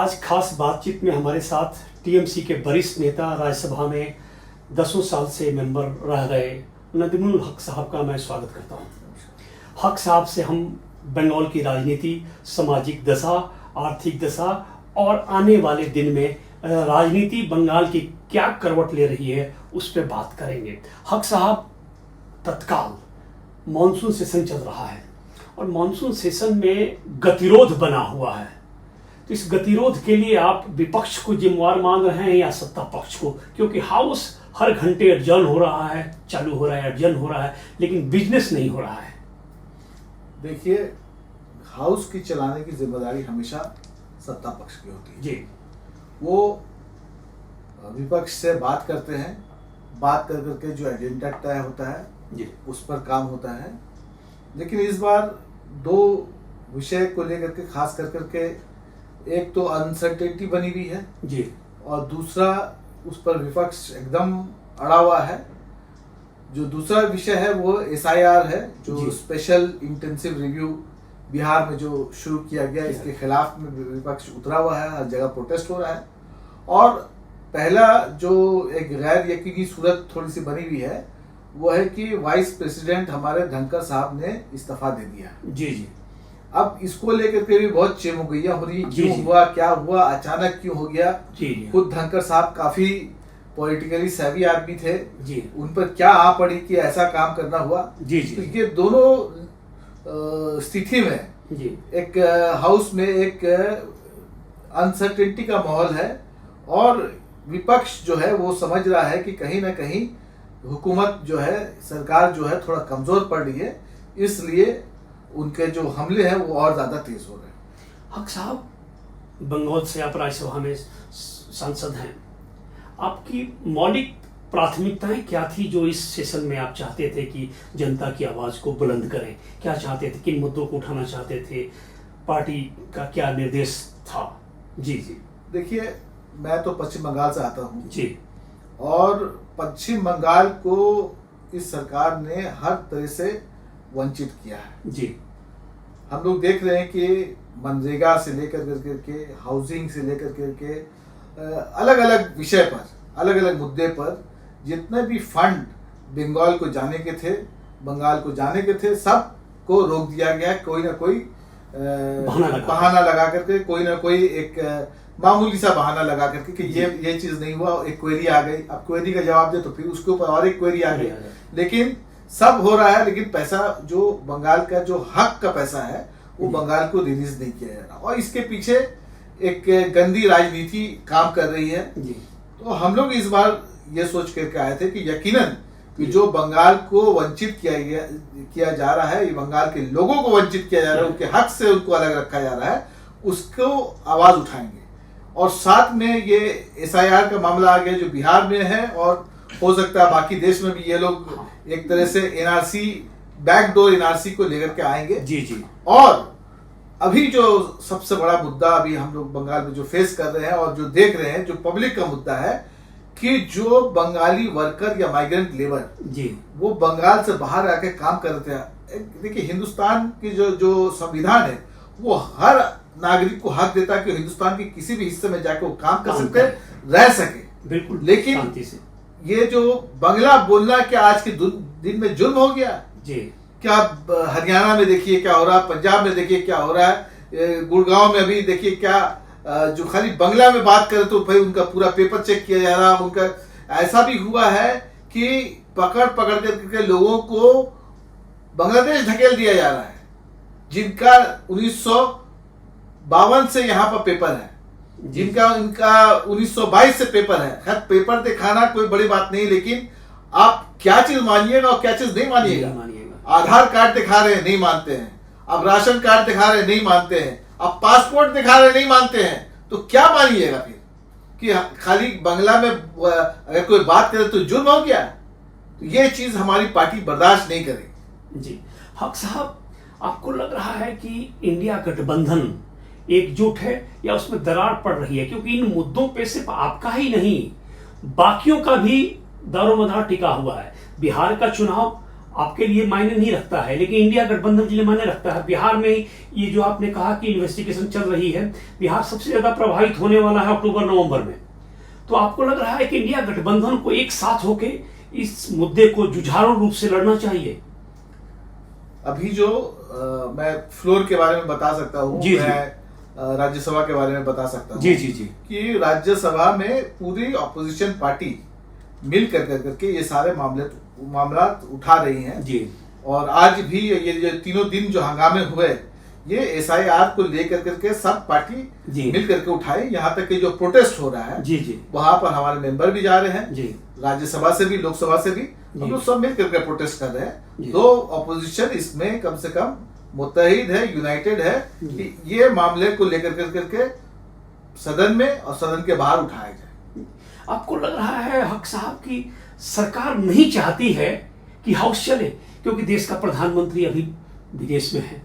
आज खास बातचीत में हमारे साथ टीएमसी के वरिष्ठ नेता, राज्यसभा में 10 साल से मेंबर रह गए नदीमुल हक साहब का मैं स्वागत करता हूं। हक साहब से हम बंगाल की राजनीति, सामाजिक दशा, आर्थिक दशा और आने वाले दिन में राजनीति बंगाल की क्या करवट ले रही है उस पर बात करेंगे। हक साहब, तत्काल मॉनसून सेशन चल रहा है और मॉनसून सेशन में गतिरोध बना हुआ है, तो इस गतिरोध के लिए आप विपक्ष को जिम्मेवार मान रहे हैं या सत्ता पक्ष को? क्योंकि हाउस हर घंटे एडजर्न हो रहा है, चालू हो रहा है, एडजर्न हो रहा है, लेकिन बिजनेस नहीं हो रहा है। देखिए, हाउस की चलाने की जिम्मेदारी हमेशा सत्ता पक्ष की होती है जी। वो विपक्ष से बात करते हैं, बात कर करके जो एजेंडा तय होता है जी, उस पर काम होता है। लेकिन इस बार दो विषय को लेकर के खास कर करके, एक तो अनसर्टेनिटी बनी हुई है जी, और दूसरा उस पर विपक्ष एकदम अड़ा हुआ है। जो दूसरा विषय है वो SIR है, जो स्पेशल इंटेंसिव रिव्यू बिहार में जो शुरू किया गया, इसके खिलाफ में विपक्ष उतरा हुआ है, हर जगह प्रोटेस्ट हो रहा है। और पहला जो एक गैर यकीनी सूरत थोड़ी सी बनी हुई है वो है कि वाइस प्रेसिडेंट हमारे धनखड़ साहब ने इस्तीफा दे दिया। जी जी। अब इसको लेकर के भी बहुत चेमुगैया हो रही, क्यों हुआ, क्या हुआ, अचानक क्यों हो गया। जी। खुद धनखड़ साहब काफी पॉलिटिकली सेवी आदमी थे जी, उन पर क्या आ पड़ी कि ऐसा काम करना हुआ। जी जी। तो ये दोनों स्थिति में जी, एक हाउस में एक अनसर्टेनिटी का माहौल है और विपक्ष जो है वो समझ रहा है कि कहीं ना कहीं हुकूमत जो है, सरकार जो है थोड़ा कमजोर पड़ रही है, इसलिए उनके जो हमले हैं वो और ज्यादा तेज हो रहे हैं। हक साहब, बंगाल से आप राज्यसभा में सांसद हैं, आपकी मौलिक प्राथमिकताएं क्या थी जो इस सेशन में आप चाहते थे कि जनता की आवाज को बुलंद करें? क्या चाहते थे, किन मुद्दों को उठाना चाहते थे, पार्टी का क्या निर्देश था? जी जी। देखिए, मैं तो पश्चिम बंगाल से आता हूँ जी, और पश्चिम बंगाल को इस सरकार ने हर तरह से वंचित किया है। जी। हम लोग देख रहे हैं कि मनरेगा से लेकर करके, हाउसिंग से लेकर करके, अलग अलग विषय पर, अलग अलग मुद्दे पर जितने भी फंड बंगाल को जाने के थे, सब को रोक दिया गया। कोई ना कोई बहाना लगा करके, कोई ना कोई एक मामूली सा बहाना लगा करके कि ये चीज नहीं हुआ, एक क्वेरी आ गई। अब क्वेरी का जवाब दे तो फिर उसके ऊपर और एक क्वेरी आ गई। लेकिन सब हो रहा है, लेकिन पैसा जो बंगाल का जो हक का पैसा है वो बंगाल को रिलीज नहीं किया जा रहा और इसके पीछे एक गंदी राजनीति काम कर रही है। तो हम लोग इस बार ये सोच करके आए थे कि यकीनन कि जो बंगाल को वंचित किया जा रहा है, ये बंगाल के लोगों को वंचित किया जा रहा है, उनके हक से उनको अलग रखा जा रहा है, उसको आवाज उठाएंगे। और साथ में ये SIR का मामला आ गया जो बिहार में है, और हो सकता है बाकी देश में भी ये लोग एक तरह से NRC, बैकडोर NRC को लेकर के आएंगे। जी जी। और अभी जो सबसे बड़ा मुद्दा अभी हम लोग बंगाल में जो फेस कर रहे हैं और जो देख रहे हैं, जो पब्लिक का मुद्दा है कि जो बंगाली वर्कर या माइग्रेंट लेबर जी, वो बंगाल से बाहर आके काम कर रहे थे। देखिए, हिंदुस्तान की जो संविधान है वो हर नागरिक को हक देता है कि हिंदुस्तान के किसी भी हिस्से में जाके वो काम कर सकते, रह सके। बिल्कुल। लेकिन ये जो बंगला बोलना क्या आज के दिन में जुल्म हो गया? जी। क्या हरियाणा में देखिए क्या हो रहा है, पंजाब में देखिए क्या हो रहा है, गुड़गांव में अभी देखिए क्या, जो खाली बंगला में बात करे तो भाई उनका पूरा पेपर चेक किया जा रहा है। उनका ऐसा भी हुआ है कि पकड़ करके लोगों को बांग्लादेश धकेल दिया जा रहा है, जिनका 1952 से यहाँ पर पेपर है, जिनका इनका 1922 से पेपर है। खैर, पेपर दिखाना कोई बड़ी बात नहीं, लेकिन आप क्या चीज मानिएगा और क्या चीज नहीं मानिएगा। आधार कार्ड दिखा रहे हैं, नहीं मानते हैं। अब राशन कार्ड दिखा रहे हैं, नहीं मानते हैं। अब पासपोर्ट दिखा रहे हैं, नहीं मानते हैं। तो क्या मानिएगा फिर कि खाली बंगला में अगर कोई बात करे तो जुर्म हो गया? तो ये चीज हमारी पार्टी बर्दाश्त नहीं करेगी। जी। हक साहब, आपको लग रहा है कि इंडिया गठबंधन एकजुट है या उसमें दरार पड़ रही है? क्योंकि इन मुद्दों पे सिर्फ आपका ही नहीं, बाकियों का भी दारोमदार टिका हुआ है। बिहार का चुनाव आपके लिए मायने नहीं रखता है, लेकिन इंडिया गठबंधन के लिए मायने रखता है। बिहार में ये जो आपने कहा कि इन्वेस्टिगेशन चल रही है, बिहार सबसे ज्यादा प्रभावित होने वाला है अक्टूबर नवंबर में। तो आपको लग रहा है कि इंडिया गठबंधन को एक साथ होके इस मुद्दे को जुझारू रूप से लड़ना चाहिए? अभी जो मैं फ्लोर के बारे में बता सकता हूँ, मैं राज्यसभा के बारे में बता सकता हूँ जी जी जी कि राज्यसभा में पूरी ऑपोजिशन पार्टी मिल करके ये सारे मामला उठा रही हैं जी। और आज भी ये तीनों दिन जो हंगामे हुए, ये SIR को लेकर करके सब पार्टी मिल करके उठाई। यहाँ तक कि जो प्रोटेस्ट हो रहा है जी जी, वहां पर हमारे मेंबर भी जा रहे हैं जी, राज्यसभा से भी, लोकसभा से भी, हम लोग सब मिल करके प्रोटेस्ट कर रहे हैं। तो ऑपोजिशन इसमें कम से कम मुत्तहिद है, यूनाइटेड है कि ये मामले को लेकर करके सदन में और सदन के बाहर उठाया जाए। आपको लग रहा है हक साहब की सरकार नहीं चाहती है कि हाउस चले, क्योंकि देश का प्रधानमंत्री अभी विदेश में है,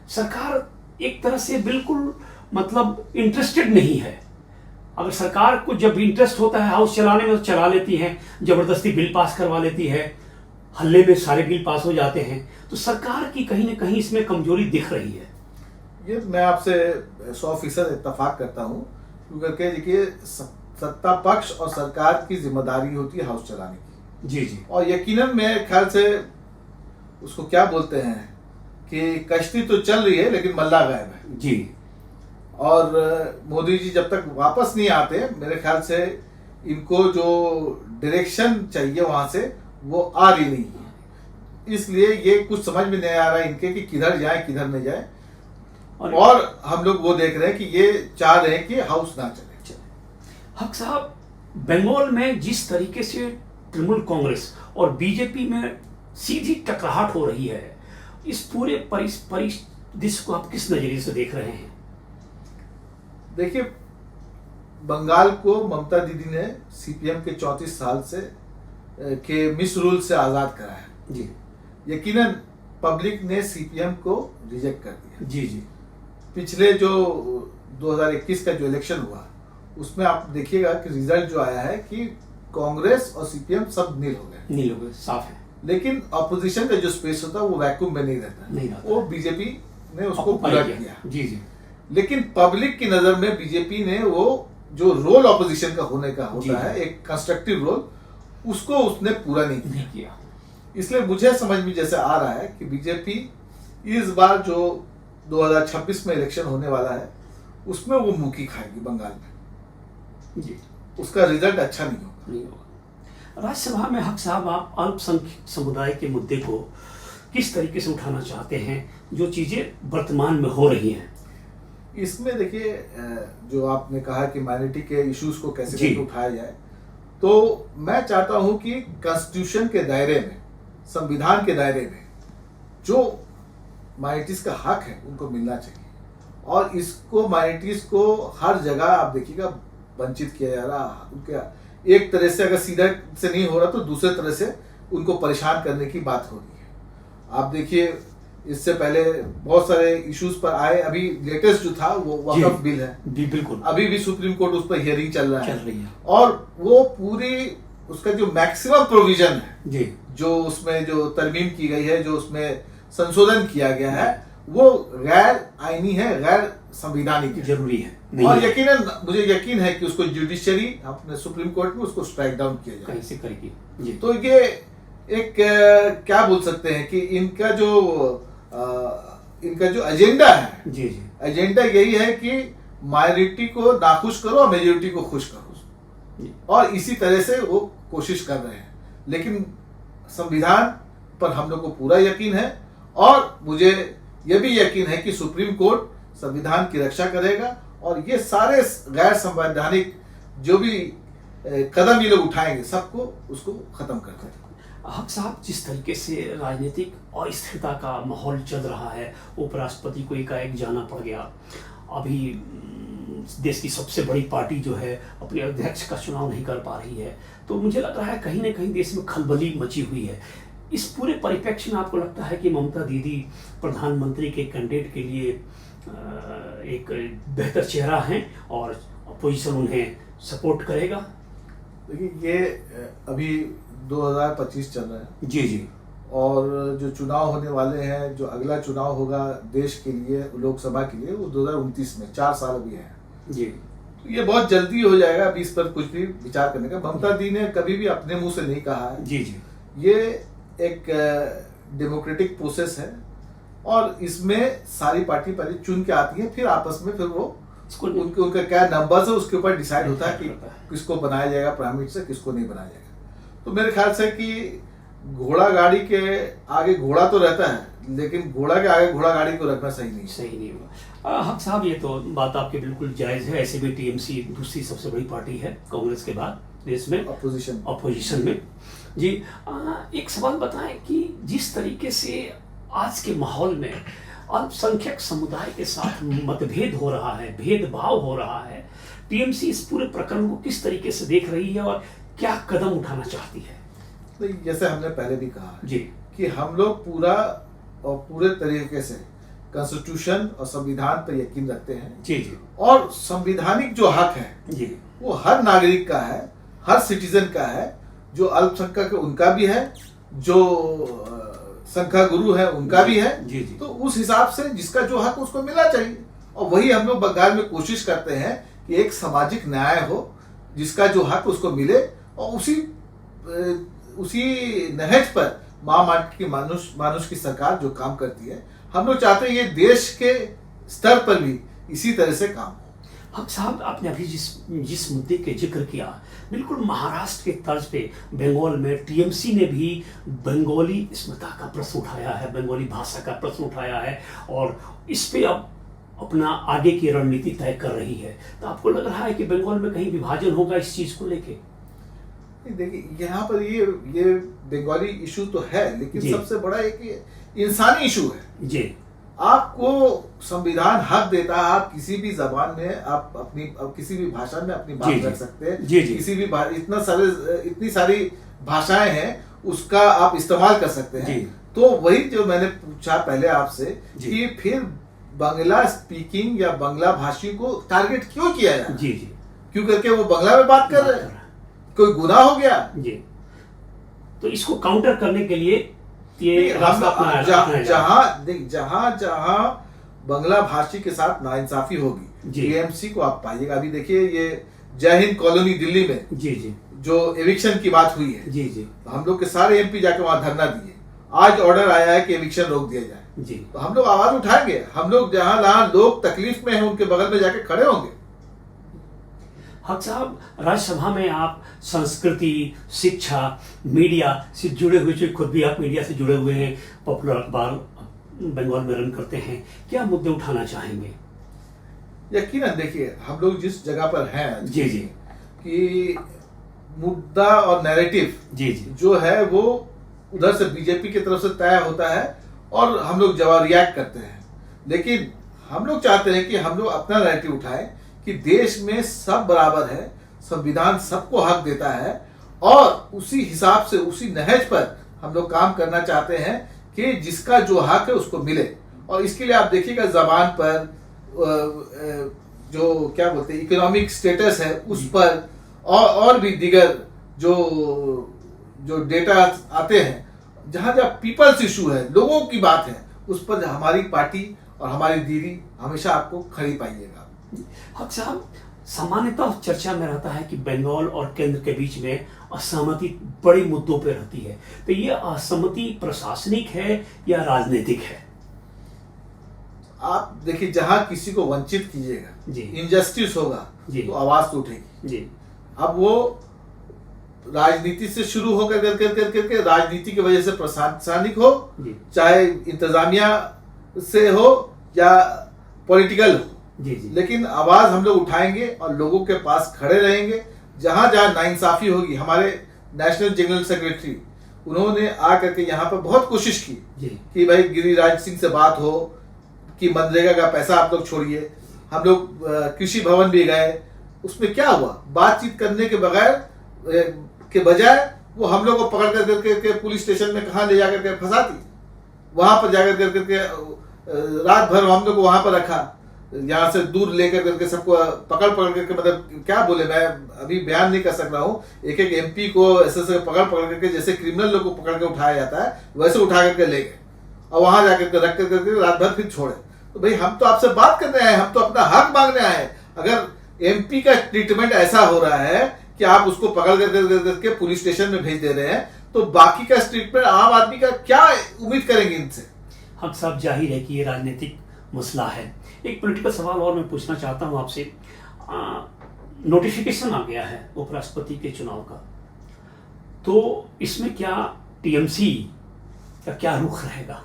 सरकार एक तरह से बिल्कुल मतलब इंटरेस्टेड नहीं है। अगर सरकार को जब इंटरेस्ट होता है हाउस चलाने में तो चला लेती है, जबरदस्ती बिल पास करवा लेती है, हल्ले में सारे बिल पास हो जाते हैं। तो सरकार की कहीं ना कहीं इसमें कमजोरी दिख रही है। ये मैं आपसे 100% इत्तेफाक करता हूँ, क्योंकि देखिए सत्ता पक्ष और सरकार की जिम्मेदारी होती है हाउस चलाने की। जी जी। और यकीनन मेरे ख्याल से उसको क्या बोलते हैं कि कश्ती तो चल रही है लेकिन मल्ला गायब है जी। और मोदी जी जब तक वापस नहीं आते, मेरे ख्याल से इनको जो डायरेक्शन चाहिए वहां से वो आ रही नहीं है। इसलिए ये कुछ समझ में नहीं आ रहा है इनके कि किधर जाए किधर नहीं जाए। और हम लोग वो देख रहे हैं कि ये चाह रहे हैं कि हाउस ना चले। हक साहब, बंगाल में जिस तरीके से तृणमूल कांग्रेस और बीजेपी में सीधी टकराहट हो रही है, इस पूरे परिदृश्य को आप किस नजरिए से देख रहे हैं? देखिए, बंगाल को ममता दीदी ने CPM के 34 साल से के मिस रूल से आजाद कराया जी। यकीनन पब्लिक ने CPM को रिजेक्ट कर दिया। जी जी। पिछले जो 2021 का जो इलेक्शन हुआ उसमें आप देखिएगा कि रिजल्ट जो आया है कि कांग्रेस और CPM सब नील हो गए, साफ है। लेकिन ऑपोजिशन का जो स्पेस होता है वो वैक्यूम में नहीं रहता, वो बीजेपी ने उसको पूरा किया। जी जी। लेकिन पब्लिक की नजर में बीजेपी ने वो जो रोल ऑपोजिशन का होने का होता है, एक कंस्ट्रक्टिव रोल, उसको उसने पूरा नहीं किया। इसलिए मुझे समझ में जैसे आ रहा है कि बीजेपी इस बार जो 2026 में इलेक्शन होने वाला है उसमें वो मुक्की खाएगी बंगाल में जी। उसका रिजल्ट अच्छा नहीं होगा। राज्यसभा में हक साहब, आप अल्पसंख्यक समुदाय के मुद्दे को किस तरीके से उठाना चाहते हैं, जो चीजें वर्तमान में हो रही हैं? इसमें देखिए, जो आपने कहा कि माइनॉरिटी के इश्यूज को कैसे उठाया जाए, तो मैं चाहता हूं कि कॉन्स्टिट्यूशन के दायरे में, संविधान के दायरे में जो माइनॉरिटीज का हक है उनको मिलना चाहिए। और इसको माइनॉरिटीज को हर जगह आप देखिएगा वंचित किया जा रहा। उनके एक तरह से अगर सीधा से नहीं हो रहा तो दूसरे तरह से उनको परेशान करने की बात हो रही है। आप देखिए, इससे पहले बहुत सारे इश्यूज पर आए। अभी लेटेस्ट जो था वो वक्फ बिल है, बिल्कुल अभी भी सुप्रीम कोर्ट उस पर हियरिंग चल रही है। और वो पूरी उसका जो मैक्सिमम प्रोविजन है जी, जो उसमें जो तरमीम की गई है, जो उसमें संशोधन किया गया है, वो गैर आईनी है, गैर संवैधानिक जरूरी है। और यकीनन मुझे यकीन है कि उसको जुडिशियरी अपने सुप्रीम कोर्ट में उसको स्ट्राइक डाउन किया जाए। कैसे करेगी? तो ये एक क्या बोल सकते हैं कि इनका जो एजेंडा है, जी जी, एजेंडा यही है कि माइनॉरिटी को नाखुश करो और मेजोरिटी को खुश करो, और इसी तरह से वो कोशिश कर रहे हैं। लेकिन संविधान पर हम लोग को पूरा यकीन है और मुझे यह भी यकीन है कि सुप्रीम कोर्ट संविधान की रक्षा करेगा और ये सारे गैर संवैधानिक जो भी कदम ये लोग उठाएंगे सबको उसको खत्म कर देंगे। हक साहब, जिस तरीके से राजनीतिक अस्थिरता का माहौल चल रहा है, उपराष्ट्रपति को एकाएक जाना पड़ गया, अभी देश की सबसे बड़ी पार्टी जो है अपने अध्यक्ष का चुनाव नहीं कर पा रही है, तो मुझे लग रहा है कहीं ना कहीं देश में खलबली मची हुई है। इस पूरे परिप्रेक्ष्य में आपको लगता है कि ममता दीदी प्रधानमंत्री के कैंडिडेट के लिए एक बेहतर चेहरा हैं और अपोजिशन उन्हें सपोर्ट करेगा? देखिए, ये अभी 2025 चल रहा है जी जी, और जो चुनाव होने वाले हैं, जो अगला चुनाव होगा देश के लिए, लोकसभा के लिए, वो 2029 में 4 साल भी है जी। तो ये बहुत जल्दी हो जाएगा। अभी इस पर कुछ भी विचार करने का, ममता दी ने कभी भी अपने मुंह से नहीं कहा है। जी जी। ये एक डेमोक्रेटिक प्रोसेस है और इसमें सारी पार्टी पहले चुन के आती है, फिर आपस में फिर वो उनका क्या नंबर्स है उसके ऊपर डिसाइड होता है कि किसको बनाया जाएगा प्राइम मिनिस्टर, किसको नहीं बनाया जाएगा। तो मेरे ख्याल से कि घोड़ा गाड़ी के आगे घोड़ा तो रहता है, लेकिन घोड़ा के आगे घोड़ा गाड़ी को रखना सही नहीं होगा। हक साहब, ये तो बात आपकी बिल्कुल जायज़ है। ऐसे भी टीएमसी दूसरी सबसे बड़ी पार्टी है कांग्रेस के बाद देश में, अपोजिशन में। जी, एक सवाल बताएं कि जिस तरीके से आज के माहौल में अल्पसंख्यक समुदाय के साथ मतभेद हो रहा है, भेदभाव हो रहा है, टीएमसी इस पूरे प्रकरण को किस तरीके से देख रही है और क्या कदम उठाना चाहती है? तो जैसे हमने पहले भी कहा जी कि हम लोग पूरे तरीके से कॉन्स्टिट्यूशन और संविधान पर यकीन रखते हैं। जी जी। और संवैधानिक जो हक है जी, वो हर नागरिक का है, हर सिटीजन का है। जो अल्पसंख्यक है उनका भी है, जो संख्या गुरु है उनका भी है। जी जी। तो उस हिसाब से जिसका जो हक उसको मिलना चाहिए। और वही हम लोग बंगाल में कोशिश करते हैं कि एक सामाजिक न्याय हो, जिसका जो हक उसको मिले, और उसी नहज पर मानुष की सरकार जो काम करती है, हम लोग चाहते हैं ये देश के स्तर पर भी इसी तरह से काम हो। हक साहब, आपने अभी जिस मुद्दे के जिक्र किया, बिल्कुल महाराष्ट्र के तर्ज पे बंगाल में टीएमसी ने भी बंगाली अस्मिता का प्रश्न उठाया है, बंगाली भाषा का प्रश्न उठाया है और इस पे अब अपना आगे की रणनीति तय कर रही है। तो आपको लग रहा है कि बंगाल में कहीं विभाजन होगा इस चीज को लेके? देखिए, यहाँ पर ये बंगाली इशू तो है, लेकिन सबसे बड़ा एक इंसानी इशू है। जी, आपको संविधान हक देता है, आप किसी भी जबान में आप किसी भी भाषा में अपनी बात रख सकते हैं। किसी भी इतनी सारी भाषाएं हैं, उसका आप इस्तेमाल कर सकते हैं। तो वही जो मैंने पूछा पहले आपसे कि फिर बांग्ला स्पीकिंग या बांग्ला भाषी को टारगेट क्यों किया जाए? जी जी। क्यों करके वो बांग्ला में बात कर रहे हैं? कोई गुनाह हो गया? जी। तो इसको काउंटर करने के लिए जहां बांग्ला भाषी के साथ नाइंसाफी होगी, टीएमसी को आप पाइएगा। अभी देखिए, ये जय हिंद कॉलोनी दिल्ली में जी जी जो एविक्शन की बात हुई है, जी जी, हम लोग के सारे एमपी जाके वहां धरना दिए। आज ऑर्डर आया है कि एविक्शन रोक दिया जाए। जी, तो हम लोग आवाज उठाएंगे। हम लोग जहां लोग तकलीफ में हैं उनके बगल में जाके खड़े होंगे। हक साहब, राज्यसभा में आप संस्कृति, शिक्षा, मीडिया से जुड़े हुए, खुद भी आप मीडिया से जुड़े हुए हैं, पॉपुलर अखबार बंगाल में रन करते हैं, क्या मुद्दे उठाना चाहेंगे? यकीनन देखिए, हम लोग जिस जगह पर हैं जी जी कि मुद्दा और नैरेटिव जी जी जो है वो उधर से बीजेपी की तरफ से तय होता है और हम लोग जवाब रिएक्ट करते हैं। लेकिन हम लोग चाहते हैं कि हम लोग अपना नैरेटिव उठाएं कि देश में सब बराबर है, संविधान सबको हक देता है और उसी हिसाब से, उसी नहज पर हम लोग काम करना चाहते हैं कि जिसका जो हक है उसको मिले। और इसके लिए आप देखिएगा, जबान पर जो क्या बोलते हैं इकोनॉमिक स्टेटस है उस पर और भी दीगर जो डेटा आते हैं, जहां जहां पीपल्स इशू है, लोगों की बात है, उस पर हमारी पार्टी और हमारी दीदी हमेशा आपको खड़ी पाइएगा। हक साहब, सामान्यतः चर्चा में रहता है कि बंगाल और केंद्र के बीच में असहमति बड़े मुद्दों पर रहती है। तो ये असहमति प्रशासनिक है या राजनीतिक है? आप देखिए, जहां किसी को वंचित कीजिएगा, इनजस्टिस होगा तो आवाज तो उठेगी जी। अब वो राजनीति से शुरू होकर करके राजनीति की वजह से प्रशासनिक हो, चाहे इंतजामिया से हो या पॉलिटिकल हो, जी जी, लेकिन आवाज हम लोग उठाएंगे और लोगों के पास खड़े रहेंगे। जहां जहां नाइंसाफी होगी, हमारे नेशनल जनरल सेक्रेटरी उन्होंने आकर के यहाँ पर बहुत कोशिश की कि भाई गिरिराज सिंह से बात हो कि मनरेगा का पैसा आप लोग छोड़िए। हम लोग कृषि भवन भी गए, उसमें क्या हुआ? बातचीत करने के बगैर के बजाय वो हम लोग को पकड़ करके पुलिस स्टेशन में कहाँ ले जाकर के फंसा दी। वहां पर जाकर करके रात भर हम लोग को वहां पर रखा। यहाँ से दूर लेकर करके सबको पकड़ पकड़ करके, मतलब क्या बोले, मैं अभी बयान नहीं कर सक रहा हूँ। एक एक एमपी को ऐसे पकड़ पकड़ करके, जैसे क्रिमिनल लोग को पकड़ के उठाया जाता है वैसे उठा करके ले गए और वहां जाकर के रख करके रात भर फिर छोड़े। तो भाई हम तो आपसे बात करने आए, हम तो अपना हक मांगने आए। अगर एमपी का ट्रीटमेंट ऐसा हो रहा है कि आप उसको पकड़ करके पुलिस स्टेशन में भेज दे रहे हैं, तो बाकी का ट्रीटमेंट आम आदमी का क्या उम्मीद करेंगे इनसे? हक साहब, जाहिर है कि ये राजनीतिक मसला है। एक पॉलिटिकल सवाल और मैं पूछना चाहता हूँ आपसे। नोटिफिकेशन आ गया है उपराष्ट्रपति के चुनाव का, तो इसमें क्या टीएमसी का क्या रुख रहेगा?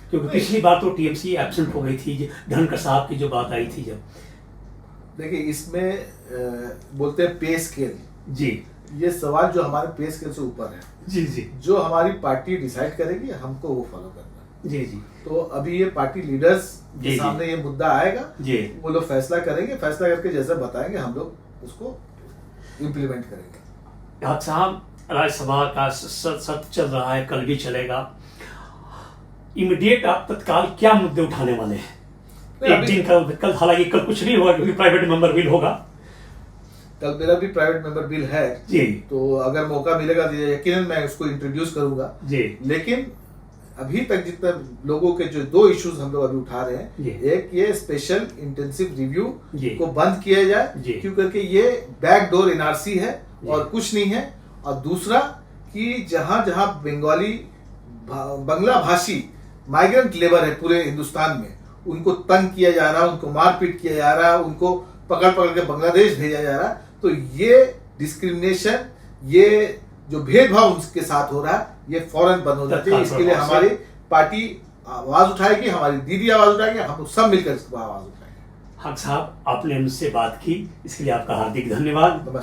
क्योंकि पिछली बार तो टीएमसी एब्सेंट हो गई थी, धनखड़ साहब की जो बात आई थी जब। देखिए, इसमें बोलते हैं पे स्केल। जी, ये सवाल जो हमारे पे स्केल से ऊपर है। जी जी, जो हमारी पार्टी डिसाइड करेगी हमको वो फॉलो करना है। जी जी। तो अभी ये पार्टी लीडर्स के जी, सामने ये मुद्दा आएगा जी, वो लोग फैसला करेंगे, फैसला करके जैसे बताएंगे हम लोग उसको इम्प्लीमेंट करेंगे। हक साहब, राज्यसभा का सत्र चल रहा है, कल भी चलेगा। इमीडिएट आप तत्काल क्या मुद्दे उठाने वाले हैं? एक दिन कल, हालांकि कल कुछ नहीं होगा क्योंकि प्राइवेट मेंबर बिल होगा। कल मेरा भी प्राइवेट मेंबर बिल है जी, तो अगर मौका मिलेगा तो यकीनन मैं उसको इंट्रोड्यूस करूंगा जी। लेकिन अभी तक जितने लोगों के जो दो इश्यूज हम लोग अभी उठा रहे जी। हैं, एक ये स्पेशल इंटेंसिव रिव्यू जी। को बंद किया जी। जाए क्यों करके ये बैकडोर एनआरसी है जी। और कुछ नहीं है। और दूसरा कि जहां जहां बंगाली बांग्ला भाषी माइग्रेंट लेबर है पूरे हिंदुस्तान में, उनको तंग किया जा रहा है, उनको मारपीट किया जा रहा है, उनको पकड़ पकड़ के बांग्लादेश भेजा जा रहा है, तो ये डिस्क्रिमिनेशन, ये जो भेदभाव उनके साथ हो रहा है, ये फौरन बंद होना चाहिए। इसके लिए हमारी पार्टी आवाज उठाएगी, हमारी दीदी आवाज उठाएगी, हम सब मिलकर इसको आवाज उठाएंगे। हक साहब, आपने मुझसे बात की, इसके लिए आपका हार्दिक धन्यवाद। नमस्कार।